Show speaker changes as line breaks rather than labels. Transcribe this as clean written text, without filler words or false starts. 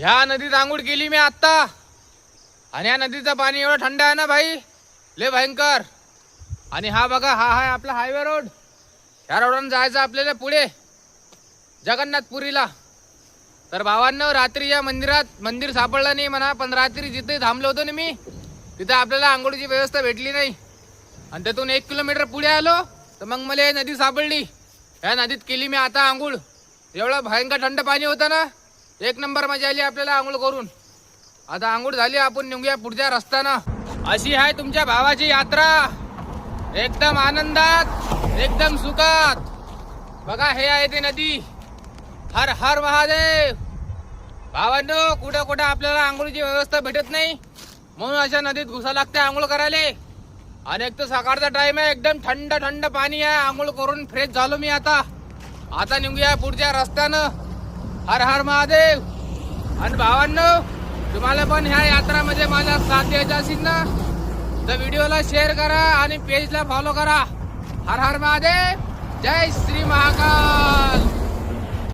ह्या नदीत आंघोळ केली मी आता आणि या नदीचं पाणी एवढं थंड आहे ना भाई, लय भयंकर. आणि हा बघा, हा आहे आपला हायवे रोड. ह्या रोडवरून जायचं आपल्याला पुढे जगन्नाथपुरीला. तर भावांनो, रात्री या मंदिर सापडलं नाही म्हणा, पण रात्री जिथे थांबलो होतो ना मी, तिथे आपल्याला आंघोळीची व्यवस्था भेटली नाही. आणि त्यातून 1 किलोमीटर पुढे आलो तर मग मला ही नदी सापडली. ह्या नदीत केली मी आता आंघोळ. एवढं भयंकर थंड पाणी होतं ना, 1 नंबर मजा आली आपल्याला आंघोळ करून. आता आंघोळ झाली, आपण निघूया पुढच्या रस्त्यानं. अशी आहे तुमच्या भावाची यात्रा, एकदम आनंदात, एकदम सुखात. बघा, हे आहे ते नदी. हर हर महादेव. भावांनो, कुठं कुठं आपल्याला आंघोळीची व्यवस्था भेटत नाही, म्हणून अशा नदीत घुसा लागते आंघोळ करायला. आणि एक तर सकाळचा टाइम आहे, एकदम थंड थंड पाणी आहे. आंघोळ करून फ्रेश झालो मी आता. आता निघूया पुढच्या रस्त्यानं. हर हर महादेव. आणि भावांनो, तुम्हाला पण ह्या यात्रामध्ये माझा साथ द्यायचा असेल ना, तर व्हिडिओला शेअर करा आणि पेजला फॉलो करा. हर हर महादेव. जय श्री महाकाल.